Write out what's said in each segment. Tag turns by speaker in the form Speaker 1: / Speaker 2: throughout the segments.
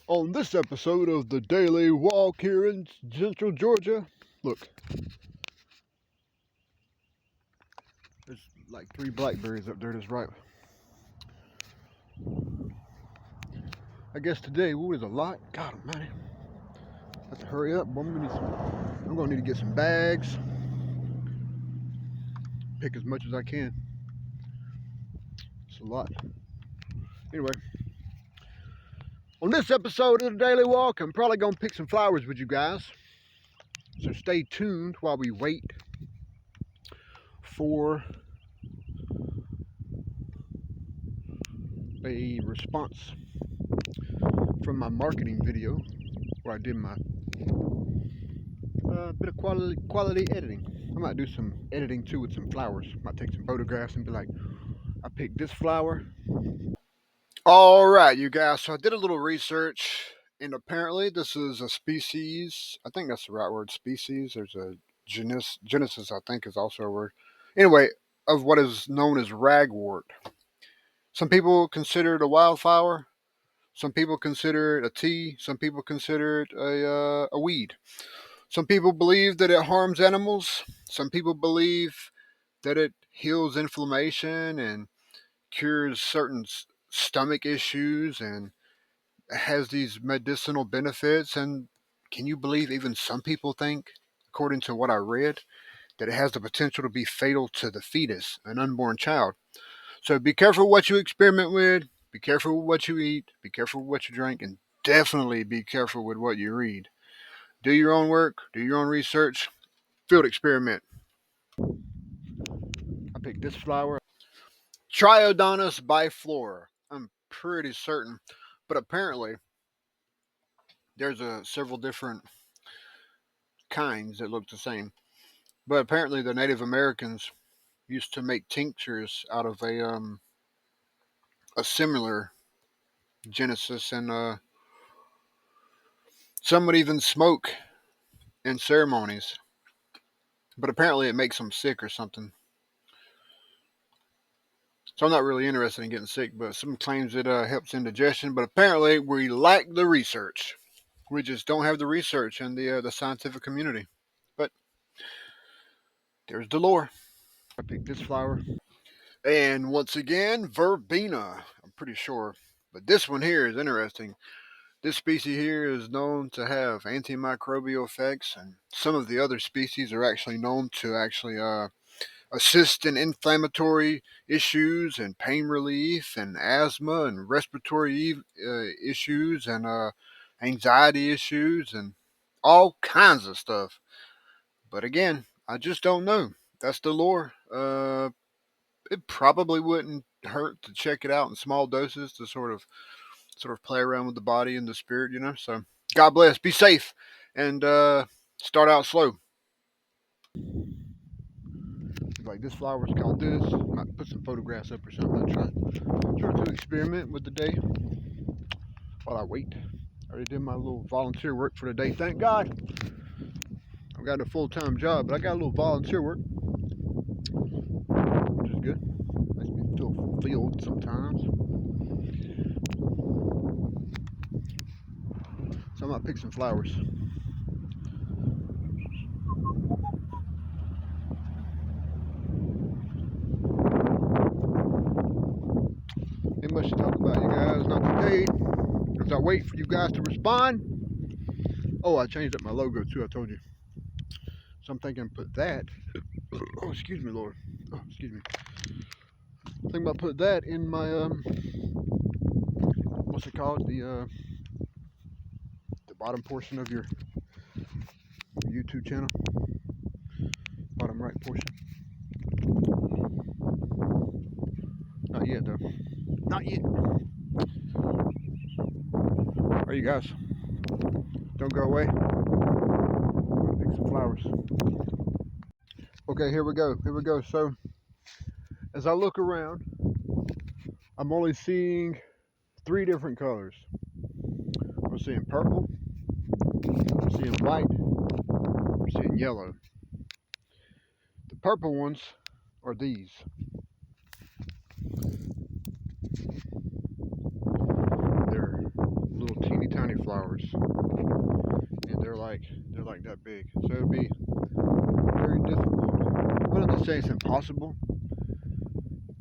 Speaker 1: On this episode of the Daily Walk here in Central Georgia, look, there's like 3 blackberries up there that's ripe. I guess today, there's a lot. God almighty. I have to hurry up. I'm gonna need to get some bags. Pick as much as I can. It's a lot. Anyway, on this episode of the Daily Walk, I'm probably gonna pick some flowers with you guys. So stay tuned while we wait for a response from my marketing video where I did my bit of quality editing. I might do some editing too with some flowers. Might take some photographs and be like, I picked this flower. All right, you guys. So I did a little research, and apparently this is a species. I think that's the right word, species. There's a genesis, I think, is also a word. Anyway, of what is known as ragwort. Some people consider it a wildflower. Some people consider it a tea. Some people consider it a weed. Some people believe that it harms animals. Some people believe that it heals inflammation and cures certain stomach issues and has these medicinal benefits. And can you believe even some people think, according to what I read, that it has the potential to be fatal to the fetus, an unborn child? So be careful what you experiment with. Be careful with what you eat. Be careful with what you drink. And definitely be careful with what you read. Do your own work. Do your own research. Field experiment. I picked this flower. Triodonis biflora. I'm pretty certain. But apparently, there's several different kinds that look the same. But apparently, the Native Americans used to make tinctures out of a similar genesis, and some would even smoke in ceremonies. But apparently, it makes them sick or something. So I'm not really interested in getting sick, but some claims it helps indigestion. But apparently, we lack the research. We just don't have the research in the scientific community. But there's the lore. I picked this flower. And once again, verbena. I'm pretty sure. But this one here is interesting. This species here is known to have antimicrobial effects, and some of the other species are actually known to assist in inflammatory issues and pain relief and asthma and respiratory issues and anxiety issues and all kinds of stuff. But again, I just don't know. That's the lore. It probably wouldn't hurt to check it out in small doses to sort of play around with the body and the spirit. So God bless. Be safe and start out slow. Like this flower's called this. Might put some photographs up or something. Try to experiment with the day while I wait. I already did my little volunteer work for the day. Thank God. I've got a full-time job, but I got a little volunteer work, which is good. Makes me feel fulfilled sometimes. So I might pick some flowers. Ain't much to talk about, you guys. Not today. As I wait for you guys to respond. Oh, I changed up my logo too. I told you. So I'm thinking put that. Oh, excuse me, Lord. Oh, excuse me. I'm thinking about put that in my what's it called? The bottom portion of your YouTube channel. Bottom right portion. Not yet though. Not yet. All right, you guys. Don't go away. Pick some flowers. Okay, here we go. Here we go. So, as I look around, I'm only seeing 3 different colors. I'm seeing purple. I'm seeing white. I'm seeing yellow. The purple ones are these. They're little teeny tiny flowers, and they're like that big. So it'd be very difficult. I'm not to say it's impossible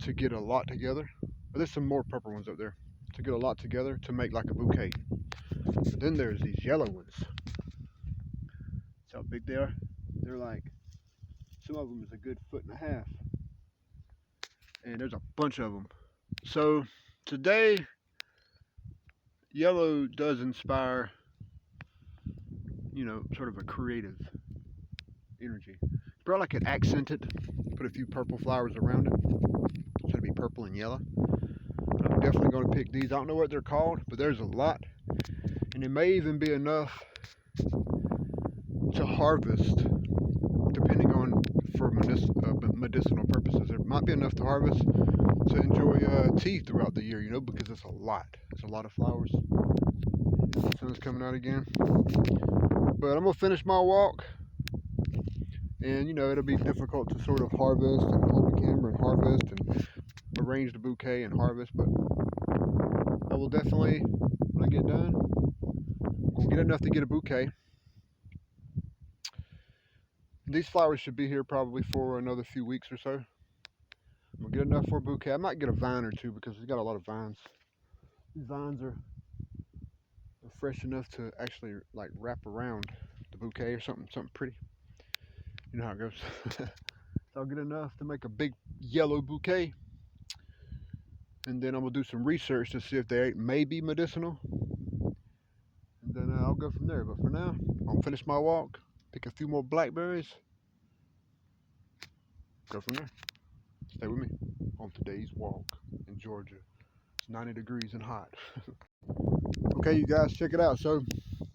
Speaker 1: to get a lot together, but there's some more purple ones up there. To get a lot together to make like a bouquet. But then there's these yellow ones. See how big they are? They're like, some of them is a good 1.5 feet, and there's a bunch of them. So today, yellow does inspire, sort of a creative energy. Probably I could accent it, put a few purple flowers around it. It's gonna be purple and yellow. But I'm definitely gonna pick these. I don't know what they're called, but there's a lot, and it may even be enough to harvest, depending on for medicinal purposes. There might be enough to harvest to enjoy tea throughout the year, because it's a lot. It's a lot of flowers. The sun's coming out again. But I'm gonna finish my walk, and it'll be difficult to sort of harvest and hold the camera and harvest and arrange the bouquet and harvest. But I will definitely, when I get done, we'll get enough to get a bouquet. These flowers should be here probably for another few weeks or so. I'm gonna get enough for a bouquet. I might get a vine or two because we've got a lot of vines. These vines are fresh enough to actually like wrap around the bouquet or something pretty. You know how it goes. So I'll get enough to make a big yellow bouquet, and then I'm gonna do some research to see if they may be medicinal, and then I'll go from there. But for now, I'll finish my walk, pick a few more blackberries, go from there. Stay with me on today's walk in Georgia. It's 90 degrees and hot. Okay, you guys, check it out. So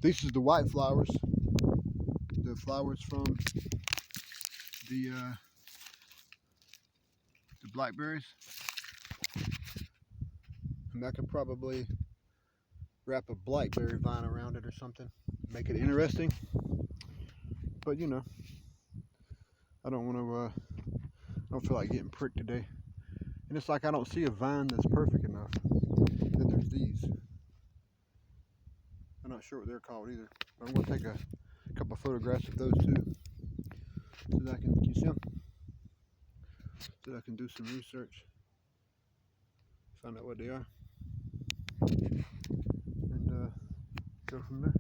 Speaker 1: this is the white flowers, the flowers from the blackberries, and I could probably wrap a blackberry vine around it or something, make it interesting. But I don't want to. I don't feel like getting pricked today, and it's like I don't see a vine that's perfect enough. Then there's these. I'm not sure what they're called either. But I'm gonna take a couple of photographs of those too, so that I can see them, so that I can do some research, find out what they are, and go from there.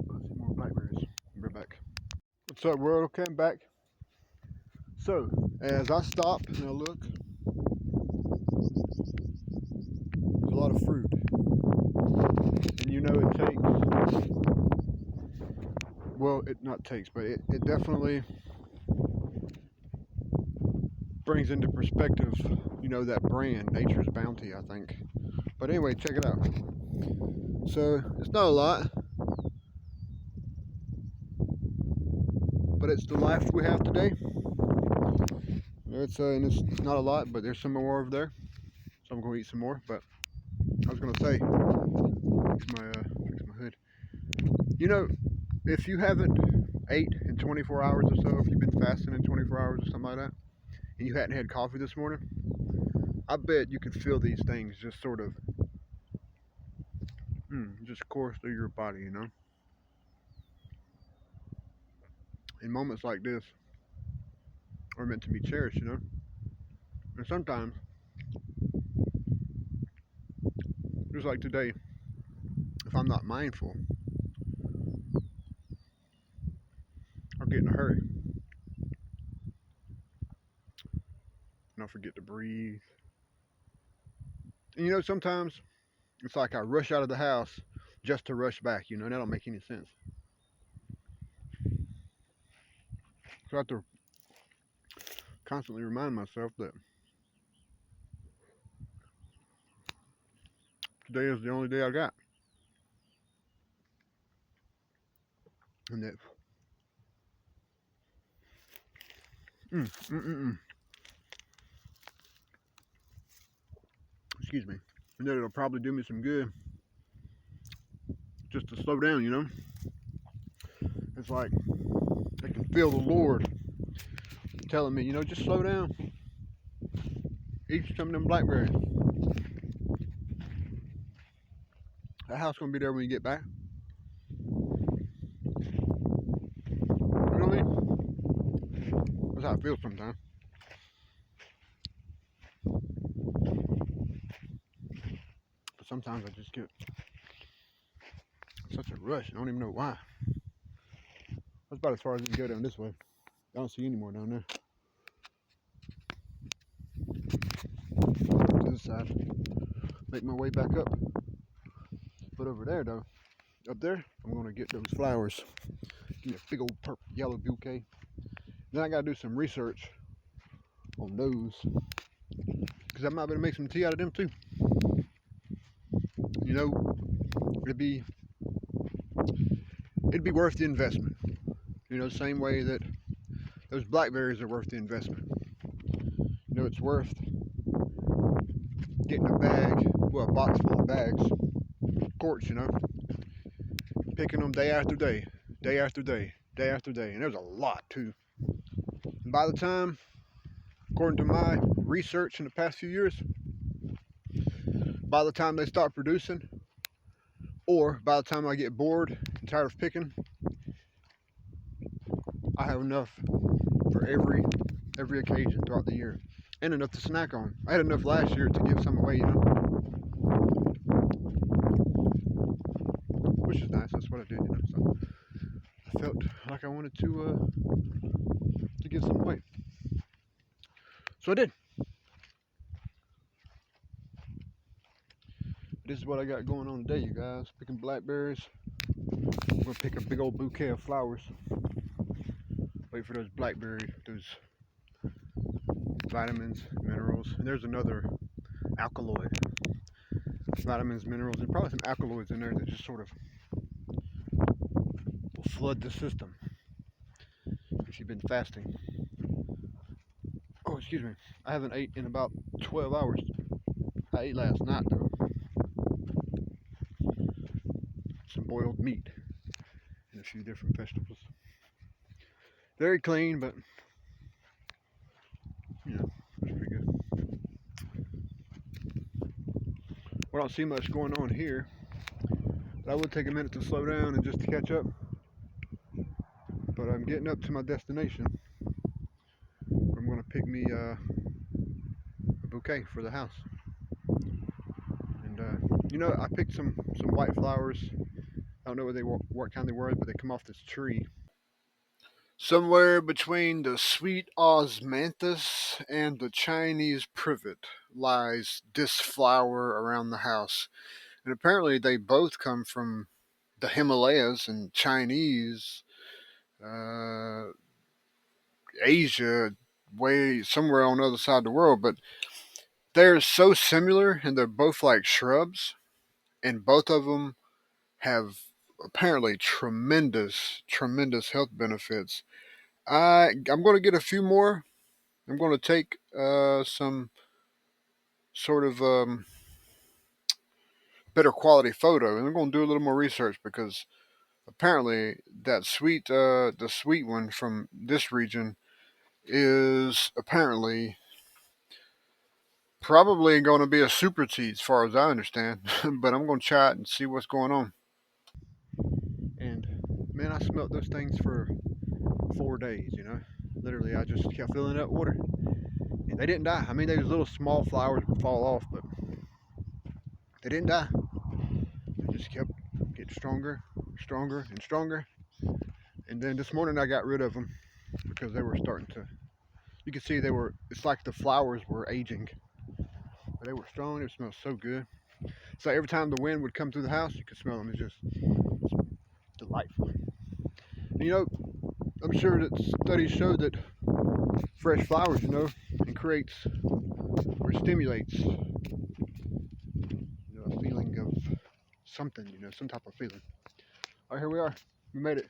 Speaker 1: Let's see more blackberries. I'll be right back. What's up, world? Okay, I'm back. So as I stop and I look, there's a lot of fruit, and it takes, well, it not takes, but it definitely brings into perspective, that brand, Nature's Bounty, I think. But anyway, check it out. So it's not a lot, but it's the life we have today. It's not a lot, but there's some more over there, so I'm gonna eat some more. But I was gonna say, fix my hood. If you haven't ate in 24 hours or so, if you've been fasting in 24 hours or something like that, and you hadn't had coffee this morning, I bet you could feel these things just sort of just course through your body, In moments like this are meant to be cherished, And sometimes, just like today, if I'm not mindful, I'll get in a hurry. And I'll forget to breathe. And sometimes it's like I rush out of the house just to rush back, and that don't make any sense. So I have to constantly remind myself that today is the only day I got. And that excuse me. And that it'll probably do me some good just to slow down, It's like I can feel the Lord telling me, just slow down. Eat some of them blackberries. That house gonna be there when you get back. You know what I mean? That's how I feel sometimes. But sometimes I just get such a rush. I don't even know why. That's about as far as you can go down this way. I don't see any more down there. To this side. Make my way back up. But over there though, up there, I'm gonna get those flowers. Give me a big old purple yellow bouquet. Then I gotta do some research on those. Cause I might be able to make some tea out of them too. You know, it'd be worth the investment. You know, same way that those blackberries are worth the investment. You know, it's worth getting a bag, well, a box full of bags, quarts, you know, picking them day after day, day after day, day after day. And there's a lot too. And by the time, according to my research in the past few years, by the time they start producing, or by the time I get bored and tired of picking, I have enough for every occasion throughout the year, and enough to snack on. I had enough last year to give some away, you know, which is nice. That's what I did, you know. So I felt like I wanted to give some away, so I did. This is what I got going on today, you guys. Picking blackberries. I'm gonna pick a big old bouquet of flowers. Wait for those blackberries, those vitamins, minerals, and there's another alkaloid. Vitamins, minerals, and probably some alkaloids in there that just sort of will flood the system if you've been fasting. Oh, excuse me. I haven't ate in about 12 hours. I ate last night though. Some boiled meat and a few different vegetables. Very clean, but you know, it's pretty good. We don't see much going on here, but I would take a minute to slow down and just to catch up. But I'm getting up to my destination. I'm gonna pick me a bouquet for the house. And you know, I picked some white flowers. I don't know what kind they were, but they come off this tree. Somewhere between the sweet osmanthus and the Chinese privet lies this flower around the house. And apparently they both come from the Himalayas and Chinese, uh, Asia, way somewhere on the other side of the world. But they're so similar and they're both like shrubs. And both of them have apparently tremendous health benefits. I'm going to get a few more. I'm going to take some sort of better quality photo, and I'm going to do a little more research because apparently the sweet one from this region is apparently probably going to be a super tea as far as I understand. But I'm going to try it and see what's going on. And man, I smelt those things for 4 days. You know, literally, I just kept filling up water. And they didn't die. I mean, those little small flowers would fall off, but they didn't die. They just kept getting stronger, stronger, and stronger. And then this morning I got rid of them because they were starting to. You can see they were. It's like the flowers were aging. But they were strong. They smelled so good. So every time the wind would come through the house, you could smell them. It's just delightful. And, you know, I'm sure that studies show that fresh flowers, you know, it creates or stimulates, a feeling of something, some type of feeling. All right, here we are. We made it.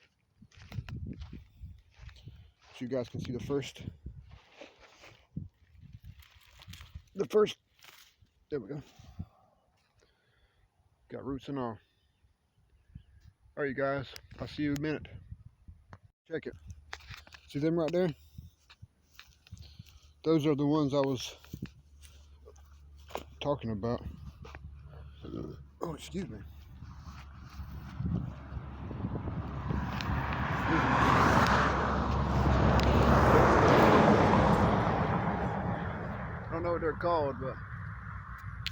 Speaker 1: So you guys can see the first. There we go. Got roots and all. All right, you guys. I'll see you in a minute. Check it. See them right there? Those are the ones I was talking about. Oh, excuse me. I don't know what they're called, but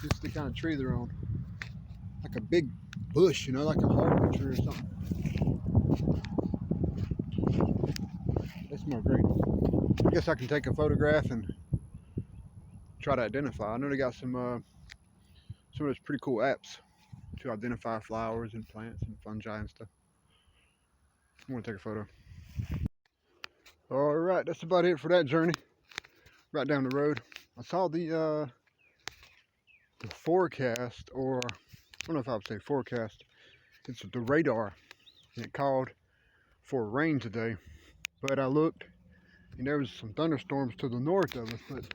Speaker 1: it's the kind of tree they're on. Like a big bush, you know, like a hardwood tree or something. They smell great. I guess I can take a photograph and try to identify. I know they got some of those pretty cool apps to identify flowers and plants and fungi and stuff. I'm gonna take a photo. All right, that's about it for that journey. Right down the road. I saw the forecast, or I don't know if I would say forecast. It's the radar, and it called for rain today. But I looked, and there was some thunderstorms to the north of us. But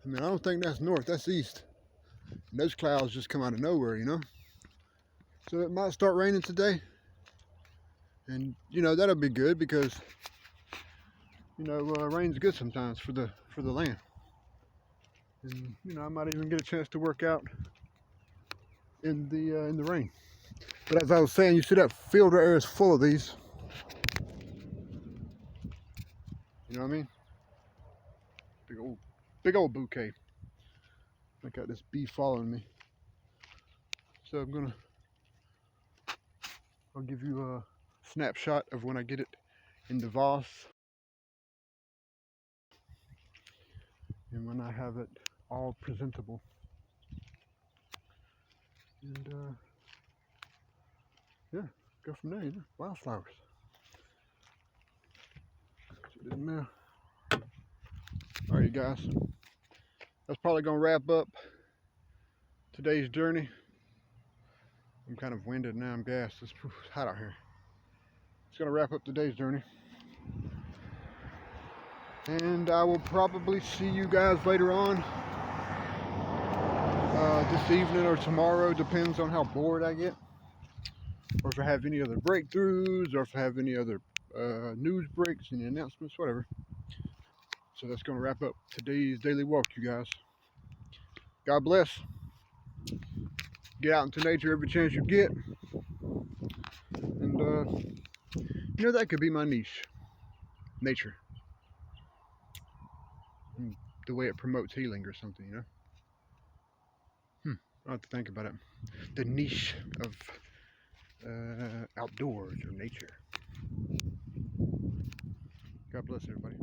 Speaker 1: I mean, I don't think that's north. That's east. And those clouds just come out of nowhere, you know. So it might start raining today, and you know that'll be good because you know rain's good sometimes for the land. And you know I might even get a chance to work out in the rain. But as I was saying, you see that field right there is full of these. You know what I mean? Big old bouquet. I got this bee following me. So I'll give you a snapshot of when I get it in the vase and when I have it all presentable. And yeah, go from there, you know, wildflowers. Alright, guys, that's probably gonna wrap up today's journey. I'm kind of winded now, I'm gassed. It's hot out here. It's gonna wrap up today's journey. And I will probably see you guys later on this evening or tomorrow, depends on how bored I get, or if I have any other breakthroughs, or if I have any other news breaks, any announcements, whatever. So that's going to wrap up today's daily walk, you guys. God bless. Get out into nature every chance you get. And you know, that could be my niche, nature, and the way it promotes healing or something, you know. I'll have to think about it. The niche of outdoors or nature. God bless everybody.